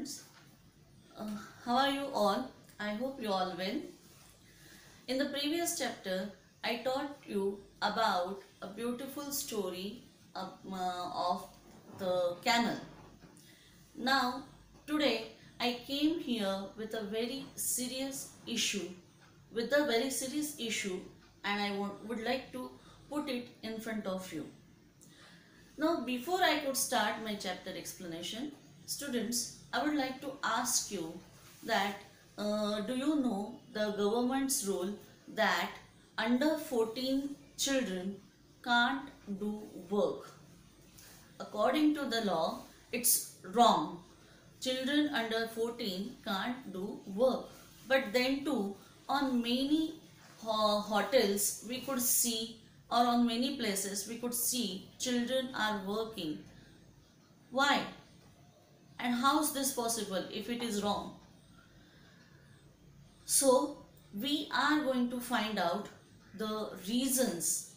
students. Uh, how are you all? I hope you all well. In the previous chapter, I taught you about a beautiful story of the camel. Now, today I came here with a very serious issue, and I would like to put it in front of you. Now, before I could start my chapter explanation, students, I would like to ask you that do you know the government's rule that under 14 children can't do work? According to the law, it's wrong. Children under 14 can't do work. But then too, on many hotels we could see, or on many places we could see children are working. Why? And how is this possible if it is wrong? So we are going to find out the reasons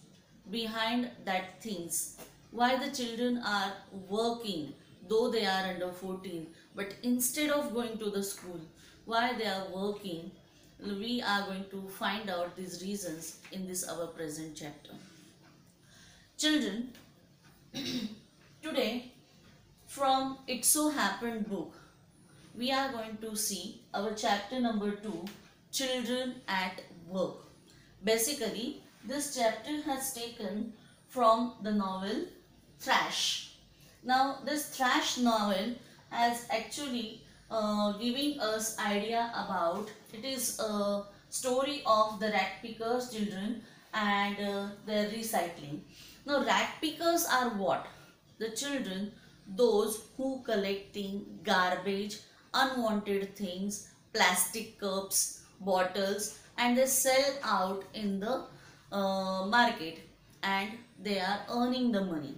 behind that things, why the children are working though they are under 14, but instead of going to the school, why they are working. We are going to find out these reasons in this our present chapter. Children, today from It So Happened book, we are going to see our chapter number 2, Children at Work. Basically, this chapter has taken from the novel Thrash. Now, this Thrash novel has actually giving us idea about, it is a story of the rat pickers children and their recycling. Now, rat pickers are what? The children, those who collecting garbage, unwanted things, plastic cups, bottles, and they sell out in the market, and they are earning the money.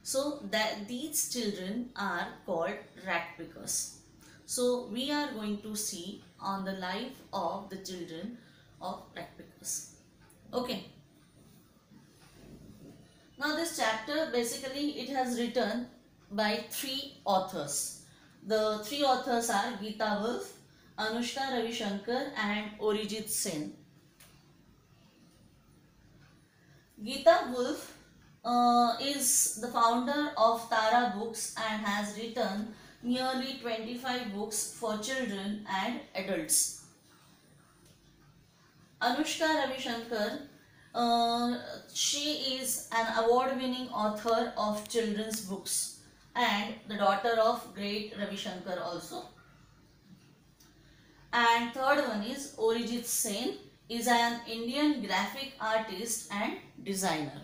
So that these children are called rat pickers. So we are going to see on the life of the children of rat pickers. Okay. Now this chapter, basically it has written by 3 authors. The 3 authors are Geeta Wolf, Anushka Ravi Shankar and Arijit Sen. Geeta Wolf is the founder of Tara Books and has written nearly 25 books for children and adults. Anushka Ravi Shankar, she is an award-winning author of children's books and the daughter of great Ravi Shankar also. And third one is Arijit Sen, is an Indian graphic artist and designer.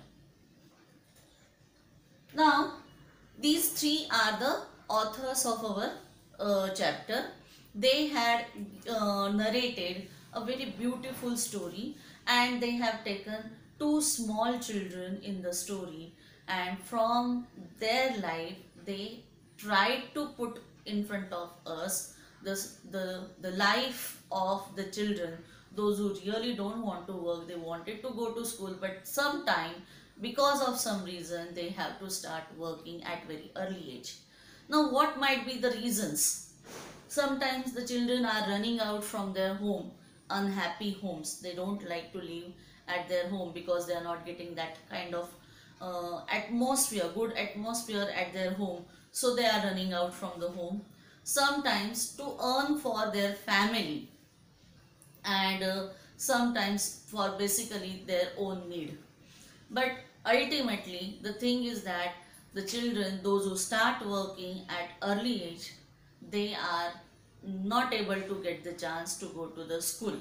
Now, these 3 are the authors of our chapter. They had narrated a very beautiful story, and they have taken 2 small children in the story, and from their life they tried to put in front of us the life of the children, those who really don't want to work. They wanted to go to school, but sometime because of some reason they have to start working at very early age. Now, what might be the reasons? Sometimes the children are running out from their home, unhappy homes. They don't like to live at their home because they are not getting that kind of atmosphere, good atmosphere at their home. So they are running out from the home. Sometimes to earn for their family, and sometimes for basically their own need. But ultimately the thing is that the children, those who start working at early age, they are not able to get the chance to go to the school.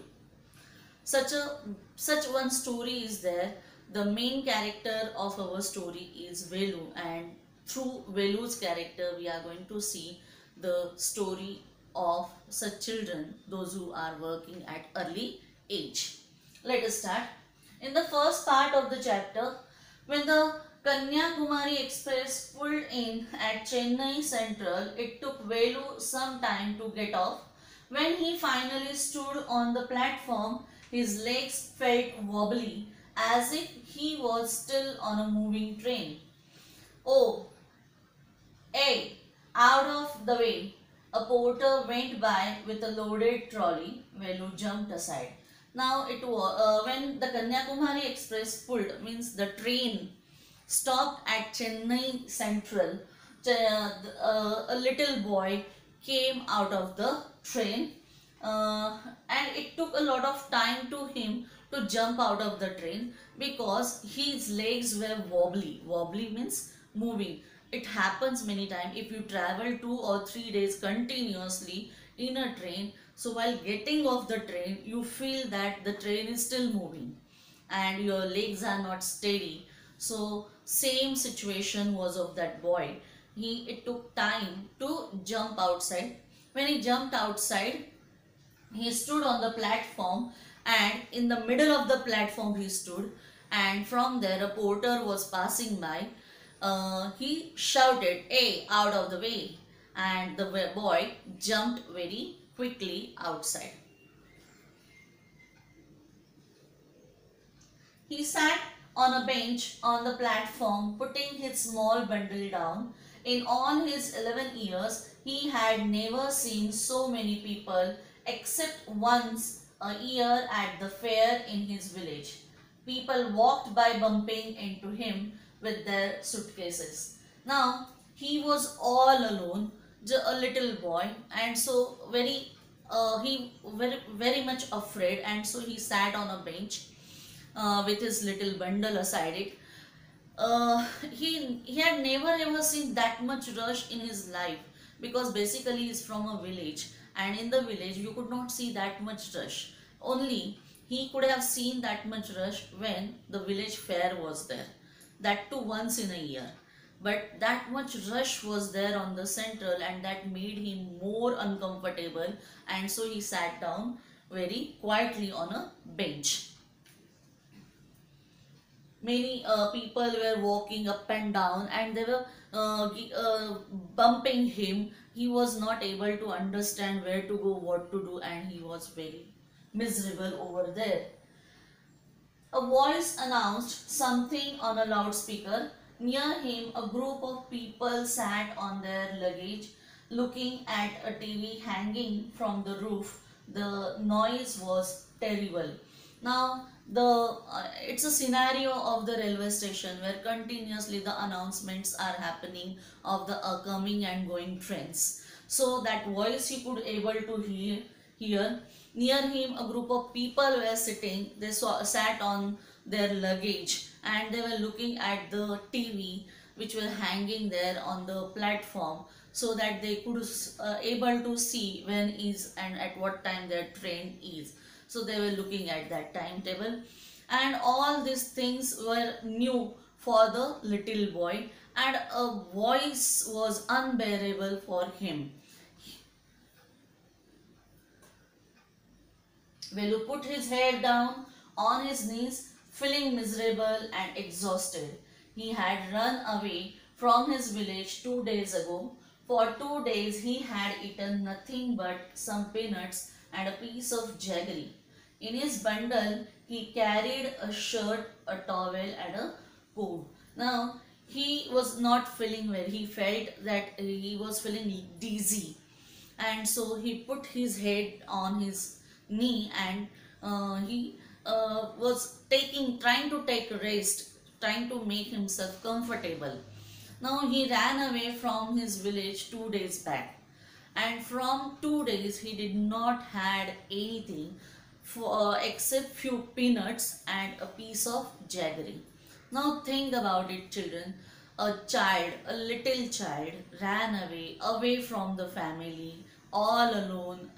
Such one story is there. The main character of our story is Velu, and through Velu's character we are going to see the story of such children, those who are working at early age. Let us start. In the first part of the chapter, when the Kanyakumari Express pulled in at Chennai Central, it took Velu some time to get off. When he finally stood on the platform, his legs felt wobbly, as if he was still on a moving train. "Oh, hey, out of the way," A porter went by with a loaded trolley. Velu jumped aside. Now it was when the Kanyakumari Express pulled, means the train stopped at Chennai Central. A little boy came out of the train, and it took a lot of time to him to jump out of the train because his legs were wobbly. Wobbly means moving. It happens many times if you travel 2 or 3 days continuously in a train. So while getting off the train, you feel that the train is still moving and your legs are not steady. So same situation was of that boy. It took time to jump outside. When he jumped outside, he stood on the platform, and in the middle of the platform he stood, and from there a porter was passing by. He shouted, "Hey, out of the way!" And the boy jumped very quickly outside. He sat on a bench on the platform, putting his small bundle down. In all his 11 years, he had never seen so many people except once a year at the fair in his village. People walked by bumping into him with their suitcases. Now, he was all alone, a little boy, and so he very much afraid, and so he sat on a bench with his little bundle aside it. He had never ever seen that much rush in his life, because basically he's from a village, and in the village you could not see that much rush. Only he could have seen that much rush when the village fair was there, that too once in a year. But that much rush was there on the central, and that made him more uncomfortable, and so he sat down very quietly on a bench. Many people were walking up and down, and they were bumping him. He was not able to understand where to go, what to do, and he was very miserable over there. A voice announced something on a loudspeaker. Near him, a group of people sat on their luggage, looking at a TV hanging from the roof. The noise was terrible. Now, it's a scenario of the railway station where continuously the announcements are happening of the coming and going trains. So that voice he could able to hear. Near him, a group of people were sitting. They sat on their luggage, and they were looking at the TV which were hanging there on the platform, so that they could able to see when is and at what time their train is. So they were looking at that timetable, and all these things were new for the little boy, and a voice was unbearable for him. Velu put his head down on his knees, feeling miserable and exhausted. He had run away from his village 2 days ago. For 2 days he had eaten nothing but some peanuts and a piece of jaggery. In his bundle he carried a shirt, a towel and a comb. Now he was not feeling well. He felt that he was feeling dizzy, and so he put his head on his knee, and he was trying to take a rest, trying to make himself comfortable. Now he ran away from his village 2 days back, and from 2 days he did not had anything except few peanuts and a piece of jaggery. Now think about it, children. A little child ran away from the family, all alone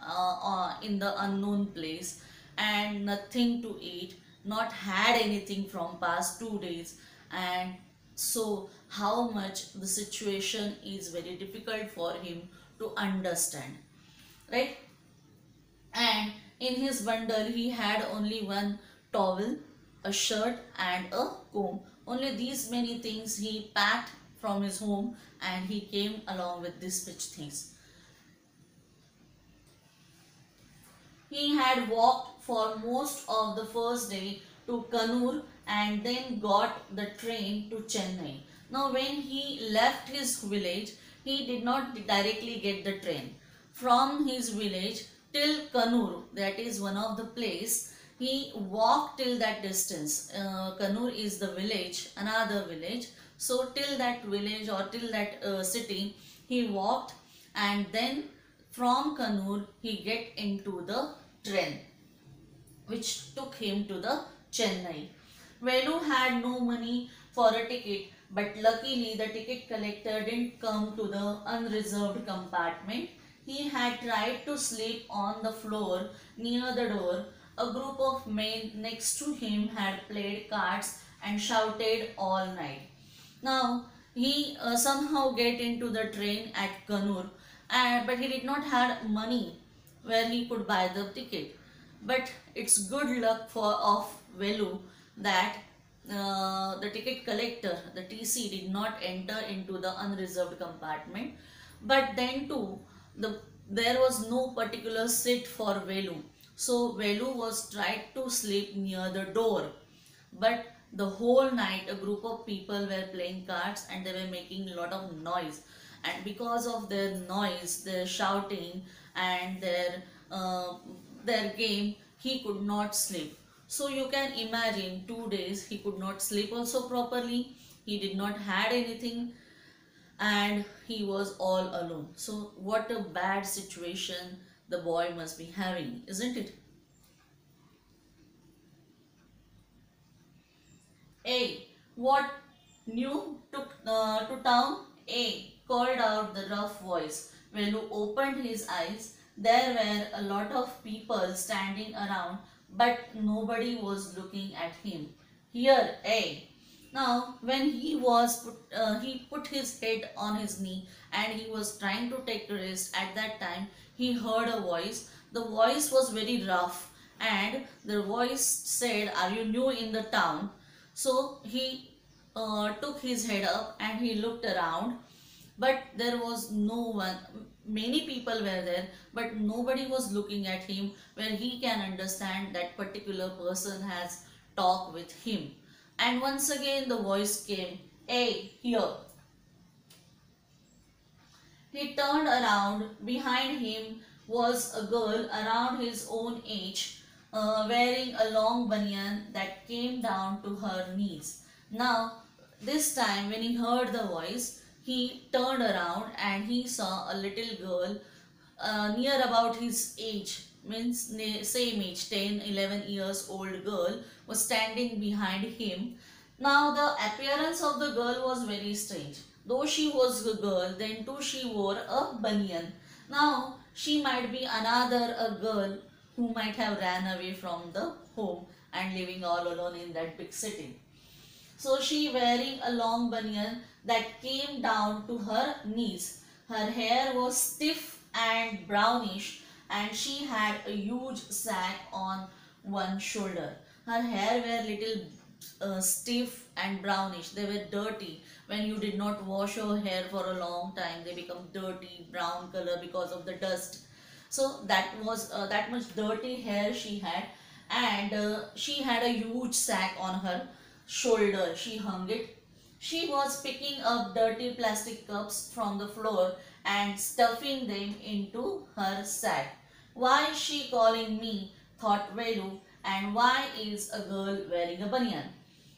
in the unknown place, and nothing to eat, not had anything from past 2 days, and so how much the situation is very difficult for him to understand, right? And in his bundle he had only one towel, a shirt and a comb. Only these many things he packed from his home, and he came along with these rich things. He had walked for most of the first day to Kannur and then got the train to Chennai. Now when he left his village, he did not directly get the train. from his village till Kannur, that is one of the place. He walked till that distance. Kannur is the village, another village. So till that village or till that city, he walked, and then from Kannur he get into the train which took him to the Chennai. Velu had no money for a ticket, but luckily the ticket collector didn't come to the unreserved compartment. He had tried to sleep on the floor near the door. A group of men next to him had played cards and shouted all night. Now he somehow get into the train at Kannur, but he did not have money where he could buy the ticket. But it's good luck for of Velu that the ticket collector, the TC, did not enter into the unreserved compartment. But then too, there was no particular seat for Velu. So Velu was tried to sleep near the door. But the whole night a group of people were playing cards and they were making a lot of noise. And because of their noise, their shouting and their game, he could not sleep. So you can imagine 2 days he could not sleep also properly. He did not had anything and he was all alone. So what a bad situation the boy must be having, isn't it? A. What new to town? A. Called out the rough voice. Velu opened his eyes. There were a lot of people standing around, but nobody was looking at him. Here, A. Now, when he put his head on his knee and he was trying to take a rest. At that time, he heard a voice. The voice was very rough, and the voice said, "Are you new in the town?" So he took his head up and he looked around, but there was no one. Many people were there, but nobody was looking at him where he can understand that particular person has talked with him. And once again the voice came, "Hey, here." He turned around. Behind him was a girl around his own age, wearing a long banyan that came down to her knees. Now, this time when he heard the voice, he turned around and he saw a little girl near about his age, means same age, 10, 11 years old girl was standing behind him. Now the appearance of the girl was very strange. Though she was a girl, then too she wore a banyan. Now she might be another a girl who might have ran away from the home and living all alone in that big city. So she wearing a long banyan that came down to her knees. Her hair was stiff and brownish and she had a huge sack on one shoulder. Her hair were little stiff and brownish. They were dirty. When you did not wash your hair for a long time, they become dirty brown color because of the dust. So that was that much dirty hair she had, and she had a huge sack on her shoulder. She hung it. She was picking up dirty plastic cups from the floor and stuffing them into her sack. "Why is she calling me?" thought Velu, "and why is a girl wearing a banyan?"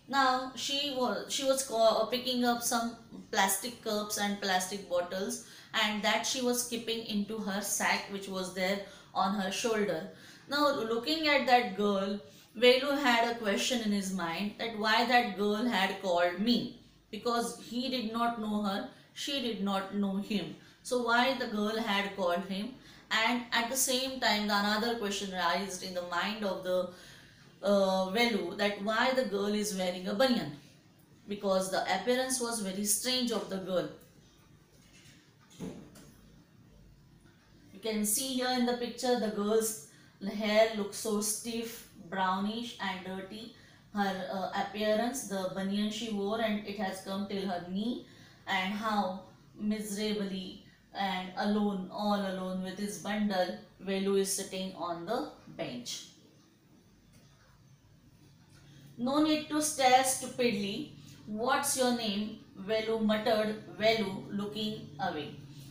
Now she was picking up some plastic cups and plastic bottles, and that she was skipping into her sack which was there on her shoulder. Now looking at that girl, Velu had a question in his mind that why that girl had called me, because he did not know her, she did not know him. So why the girl had called him, and at the same time the another question raised in the mind of the Velu that why the girl is wearing a banyan, because the appearance was very strange of the girl. You can see here in the picture the girl's hair looks so stiff, brownish and dirty. Her appearance, the banyan she wore, and it has come till her knee, and how miserably and alone, all alone with his bundle, Velu is sitting on the bench. "No need to stare stupidly. What's your name?" Velu muttered, Velu looking away.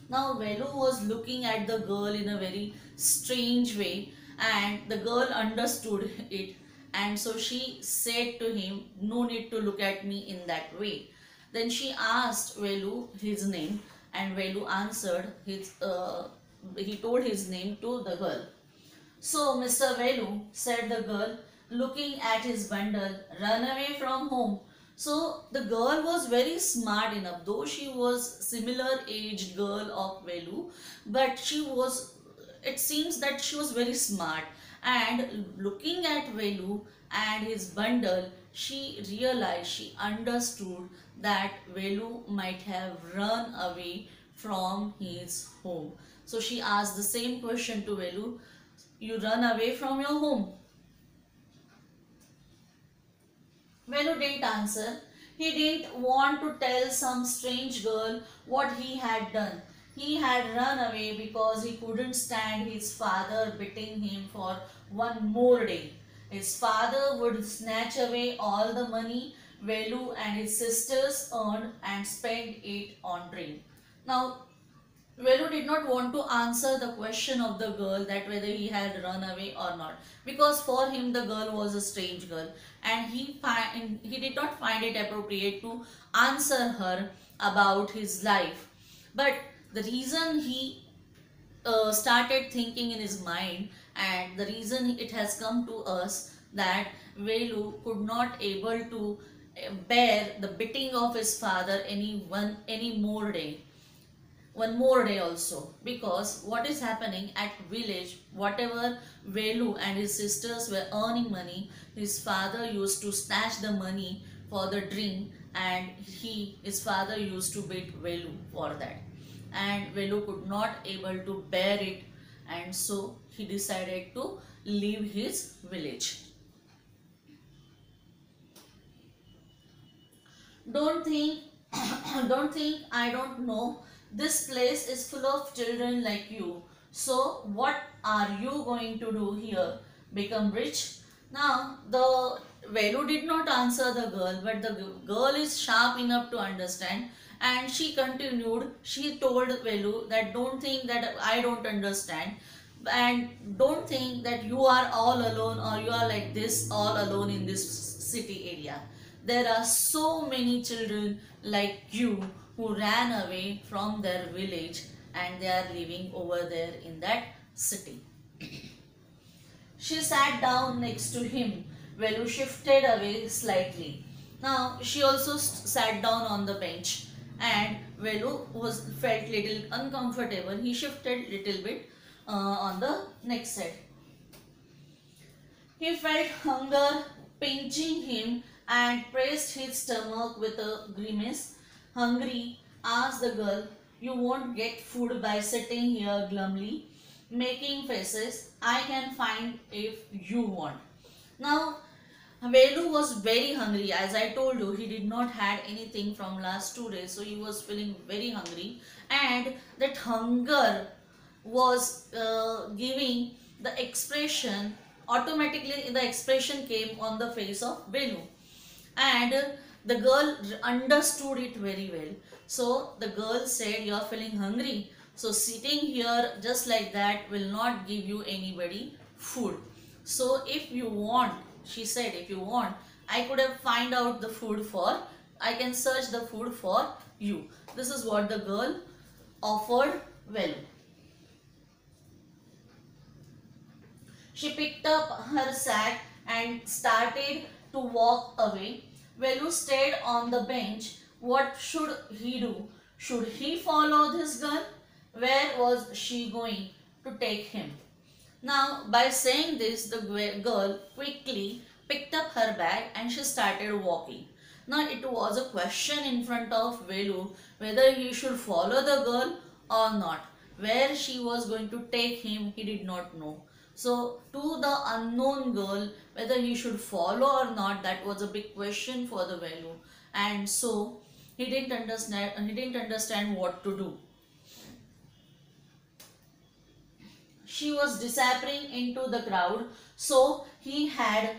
Now Velu was looking at the girl in a very strange way, and the girl understood it, and so she said to him, "No need to look at me in that way." Then she asked Velu his name, and Velu answered he told his name to the girl. "So, Mr. Velu," said the girl, looking at his bundle, "run away from home." So the girl was very smart enough, though she was similar aged girl of Velu, but it seems that she was very smart, and looking at Velu and his bundle, she realized, she understood that Velu might have run away from his home. So she asked the same question to Velu, "You run away from your home?" Velu didn't answer. He didn't want to tell some strange girl what he had done. He had run away because he couldn't stand his father beating him for one more day. His father would snatch away all the money Velu and his sisters earned and spend it on drink. Now, Velu did not want to answer the question of the girl that whether he had run away or not, because for him the girl was a strange girl, and he did not find it appropriate to answer her about his life. But the reason he started thinking in his mind, and the reason it has come to us, that Velu could not able to bear the beating of his father any more day, one more day also, because what is happening at village, whatever Velu and his sisters were earning money, his father used to snatch the money for the drink, and his father used to beat Velu for that, and Velu could not able to bear it, and so he decided to leave his village. Don't think don't think I don't know. This place is full of children like you. So what are you going to do here? Become rich? Now the Velu did not answer the girl, but the girl is sharp enough to understand, and she continued. She told Velu that don't think that I don't understand, and don't think that you are all alone or you are like this all alone in this city area. There are so many children like you who ran away from their village, and they are living over there in that city. She sat down next to him. Velu shifted away slightly. Now she also sat down on the bench, and Velu felt little uncomfortable. He shifted little bit on the next side. He felt hunger pinching him and pressed his stomach with a grimace. "Hungry?" asked the girl. "You won't get food by sitting here glumly, making faces. I can find if you want." Now, Velu was very hungry. As I told you, he did not had anything from last 2 days, so he was feeling very hungry, and that hunger was giving the expression, automatically the expression came on the face of Velu, and the girl understood it very well. So the girl said, "You are feeling hungry, so sitting here just like that will not give you anybody food. So if you want," she said, "if you want, I could have find out the food for, I can search the food for you." This is what the girl offered Velu. She picked up her sack and started to walk away. Velu stayed on the bench. What should he do? Should he follow this girl? Where was she going to take him? Now, by saying this, the girl quickly picked up her bag and she started walking. Now, it was a question in front of Velu whether he should follow the girl or not. Where she was going to take him, he did not know. So, to the unknown girl, whether he should follow or not, that was a big question for the Velu. And so, he didn't understand what to do. She was disappearing into the crowd, so he had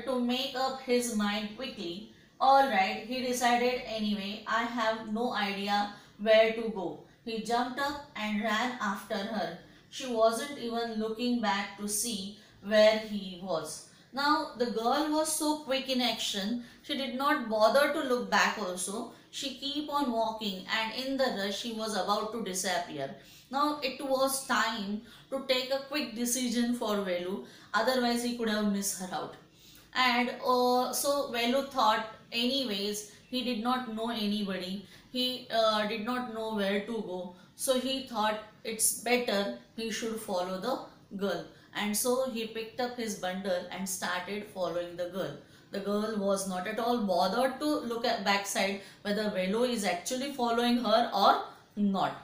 to make up his mind quickly. Alright, he decided anyway, I have no idea where to go. He jumped up and ran after her. She wasn't even looking back to see where he was. Now the girl was so quick in action, she did not bother to look back also. She kept on walking and in the rush she was about to disappear. Now it was time to take a quick decision for Velu, otherwise he could have missed her out. And so Velu thought, anyways, he did not know anybody. He did not know where to go. So he thought it's better he should follow the girl. And so he picked up his bundle and started following the girl. The girl was not at all bothered to look at backside whether Velu is actually following her or not.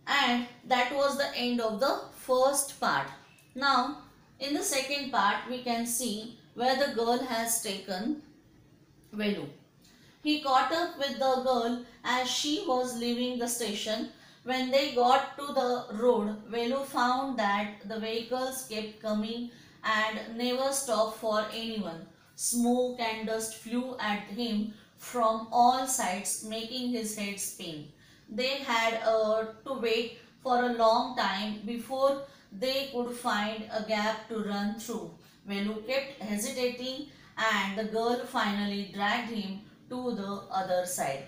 And that was the end of the first part. Now in the second part we can see where the girl has taken Velu. He caught up with the girl as she was leaving the station. When they got to the road, Velu found that the vehicles kept coming and never stopped for anyone. Smoke and dust flew at him from all sides, making his head spin. They had to wait for a long time before they could find a gap to run through. Velu kept hesitating and the girl finally dragged him to the other side.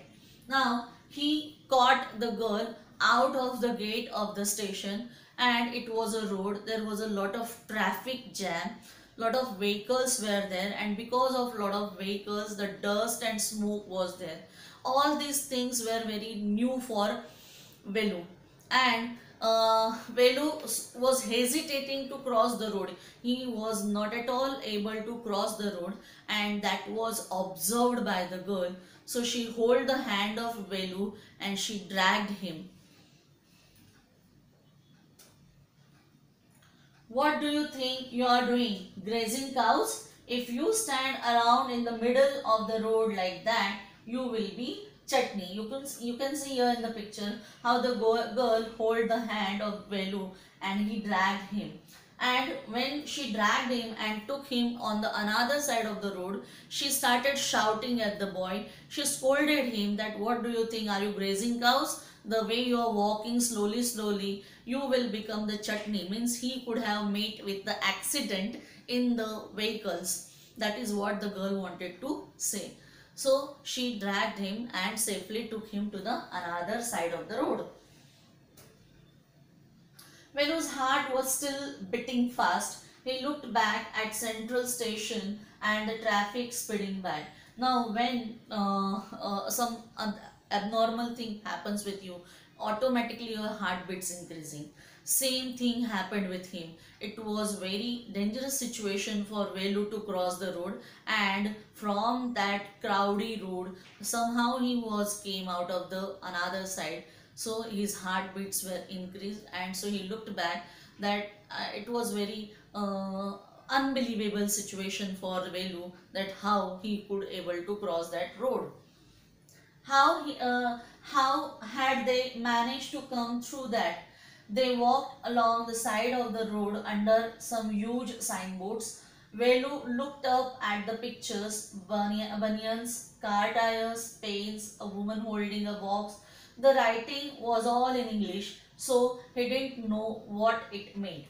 Now he caught the girl out of the gate of the station and it was a road. There was a lot of traffic jam. Lot of vehicles were there and because of lot of vehicles the dust and smoke was there. All these things were very new for Velu and Velu was hesitating to cross the road. He was not at all able to cross the road and that was observed by the girl. So she held the hand of Velu and she dragged him. What do you think you are doing? Grazing cows? If you stand around in the middle of the road like that, you will be chutney. You can see here in the picture how the girl hold the hand of Velu and he dragged him. And when she dragged him and took him on the another side of the road, she started shouting at the boy. She scolded him that what do you think, are you grazing cows? The way you are walking slowly, you will become the chutney. Means he could have met with the accident in the vehicles. That is what the girl wanted to say. So she dragged him and safely took him to the another side of the road. Velu's heart was still beating fast. He looked back at Central Station and the traffic speeding by. Now when some abnormal thing happens with you, automatically your heart beats increasing. Same thing happened with him. It was very dangerous situation for Velu to cross the road and from that crowdy road somehow he came out of the another side. So his heartbeats were increased and so he looked back that it was very unbelievable situation for Velu that how he could able to cross that road. How had they managed to come through that? They walked along the side of the road under some huge signboards. Velu looked up at the pictures, bunions, car tires, paints, a woman holding a box. The writing was all in English, so he didn't know what it meant.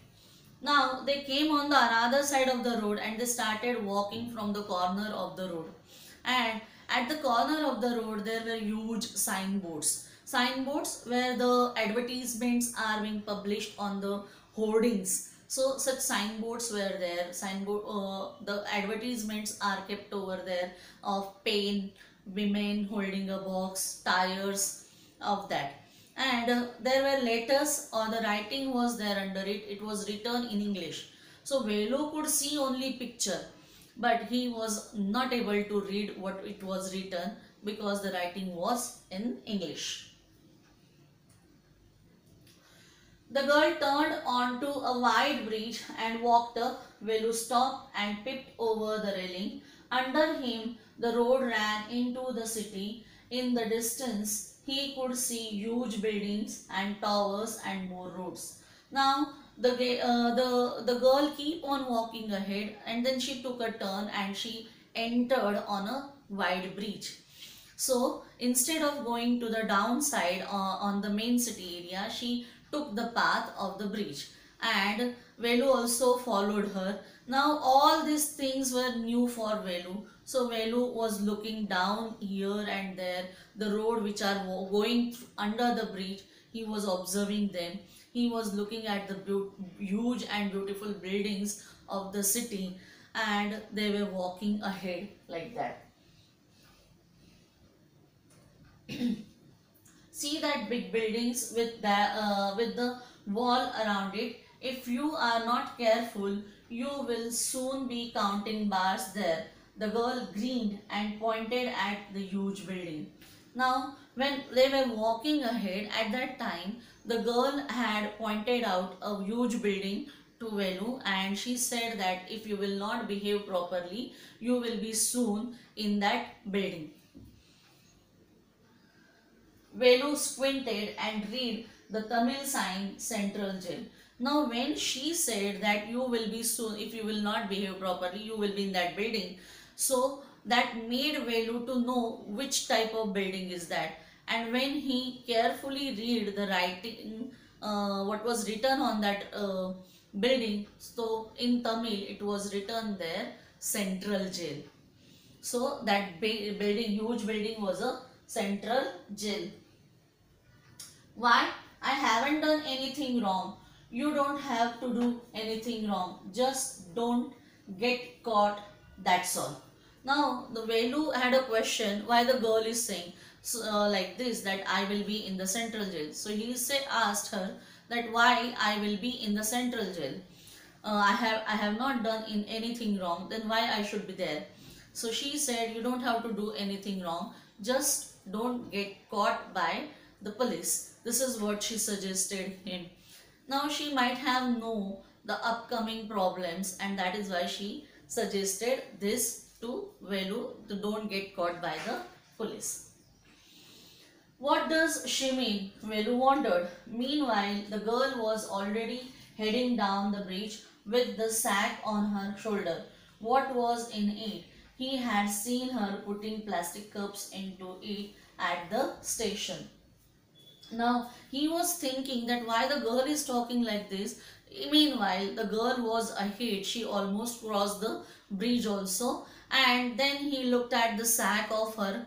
Now they came on the another side of the road and they started walking from the corner of the road. And at the corner of the road there were huge signboards. Signboards where the advertisements are being published on the hoardings. So such signboards were there. The advertisements are kept over there of pain, women holding a box, tires, of that. And there were letters or the writing was there under it. It was written in English. So Velu could see only picture, but he was not able to read what it was written because the writing was in English. The girl turned onto a wide bridge and walked up. Velu stopped and peeped over the railing. Under him, the road ran into the city. In the distance, he could see huge buildings and towers and more roads. Now, the girl keep on walking ahead and then she took a turn and she entered on a wide bridge. So instead of going to the downside on the main city area, she took the path of the bridge, and Velu also followed her. Now all these things were new for Velu. So Velu was looking down here and there, the road which are going under the bridge. He was observing them. He was looking at the huge and beautiful buildings of the city, and they were walking ahead like that. See that big buildings with the wall around it. If you are not careful, you will soon be counting bars there. The girl grinned and pointed at the huge building. Now, when they were walking ahead at that time, the girl had pointed out a huge building to Velu, and she said that if you will not behave properly, you will be soon in that building. Velu squinted and read the Tamil sign Central Jail. Now when she said that you will be soon, if you will not behave properly, you will be in that building. So that made Velu to know which type of building is that. And when he carefully read the writing, what was written on that building, so in Tamil it was written there Central Jail. So that building, huge building, was a Central Jail. Why? I haven't done anything wrong. You don't have to do anything wrong. Just don't get caught. That's all. Now, the Velu had a question why the girl is saying like this, that I will be in the central jail. So he asked her that why I will be in the central jail. I have not done in anything wrong. Then why I should be there? So she said, you don't have to do anything wrong. Just don't get caught by the police. This is what she suggested him. Now she might have known the upcoming problems, and that is why she suggested this to Velu, to don't get caught by the police. What does she mean? Velu wondered. Meanwhile, the girl was already heading down the bridge with the sack on her shoulder. What was in it? He had seen her putting plastic cups into it at the station. Now he was thinking that why the girl is talking like this. Meanwhile, the girl was ahead. She almost crossed the bridge also. And then he looked at the sack of her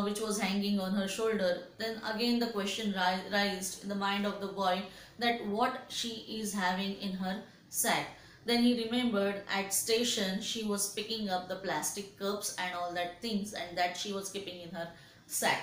which was hanging on her shoulder. Then again the question raised in the mind of the boy that what she is having in her sack. Then he remembered at station she was picking up the plastic cups and all that things, and that she was keeping in her sack.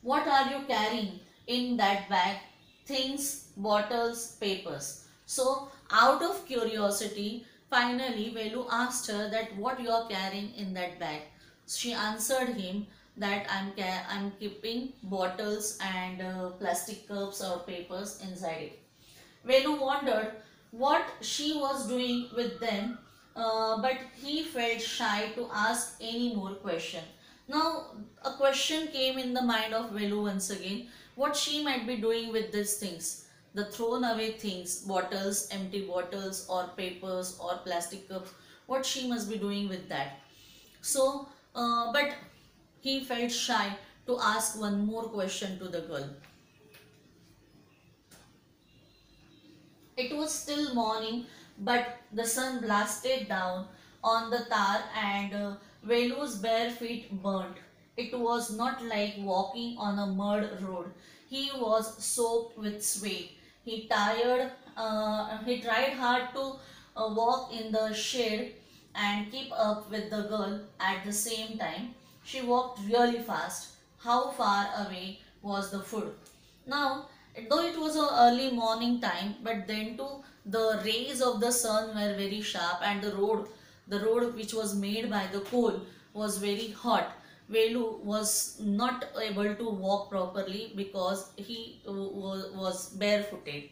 What are you carrying in that bag? Things, bottles, papers. So out of curiosity, finally Velu asked her that what you are carrying in that bag. She answered him that I'm keeping bottles and plastic cups or papers inside it. Velu wondered what she was doing with them, but he felt shy to ask any more question. Now, a question came in the mind of Velu once again, what she might be doing with these things. The thrown away things, bottles, empty bottles or papers or plastic cups, what she must be doing with that. So, but he felt shy to ask one more question to the girl. It was still morning, but the sun blasted down on the tar, and Velu's bare feet burnt. It was not like walking on a mud road. He was soaked with sweat. He tried hard to walk in the shade and keep up with the girl at the same time. She walked really fast. How far away was the food? Now, though it was a early morning time, but then too the rays of the sun were very sharp, and the road which was made by the coal was very hot. Velu was not able to walk properly because he was barefooted,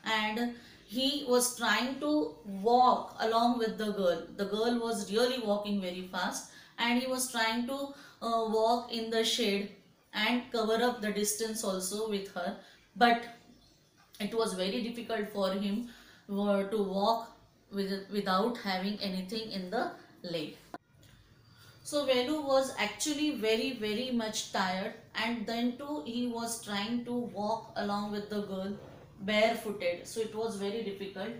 and he was trying to walk along with the girl. The girl was really walking very fast, and he was trying to walk in the shade and cover up the distance also with her, but it was very difficult for him to walk without having anything in the leg. So Velu was actually very much tired, and then too he was trying to walk along with the girl barefooted. So it was very difficult.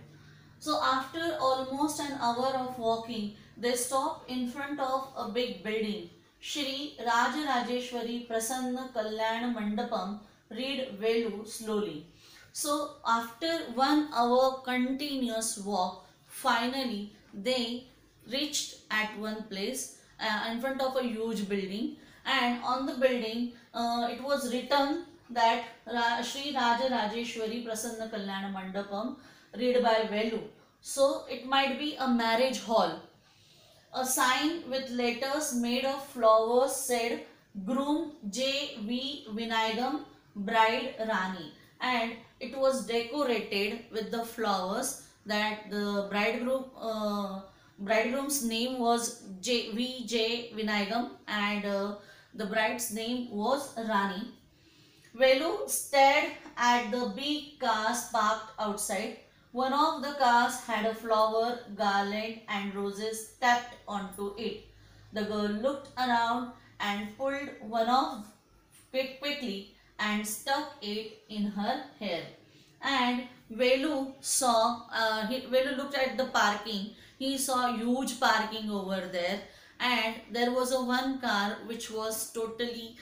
So after almost an hour of walking, they stopped in front of a big building. Shri Rajarajeshwari Prasanna Kalyan Mandapam, read Velu slowly. So after 1 hour continuous walk, finally they reached at one place in front of a huge building, and on the building it was written that Shri Raja Rajeshwari Prasanna Kalyana Mandapam, read by Velu. So it might be a marriage hall. A sign with letters made of flowers said Groom J.V. Vinayagam, Bride Rani, and it was decorated with the flowers that the bridegroom's name was V.J. Vinayagam, and the bride's name was Rani. Velu stared at the big cars parked outside. One of the cars had a flower garland and roses tapped onto it. The girl looked around and pulled one of it quickly and stuck it in her hair. And Velu looked at the parking. He saw huge parking over there, and there was a one car which was totally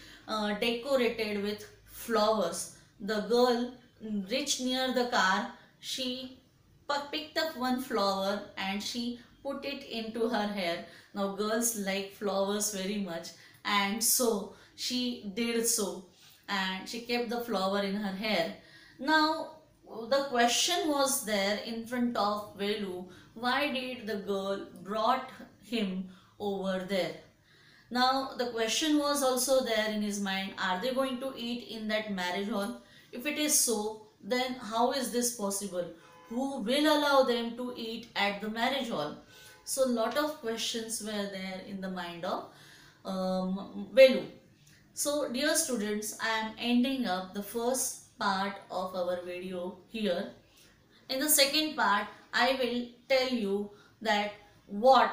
decorated with flowers. The girl reached near the car. She picked up one flower and she put it into her hair. Now girls like flowers very much, and so she did so, and she kept the flower in her hair. Now the question was there in front of Velu, why did the girl brought him over there? Now the question was also there in his mind, are they going to eat in that marriage hall? If it is so, then how is this possible? Who will allow them to eat at the marriage hall? So lot of questions were there in the mind of Velu. So dear students, I am ending up the first part of our video here. In the second part, I will tell you that what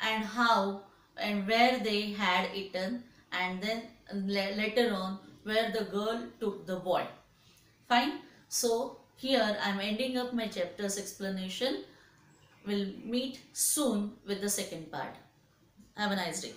and how and where they had eaten, and then later on where the girl took the boy. Fine. So here I am ending up my chapter's explanation. We'll meet soon with the second part. Have a nice day.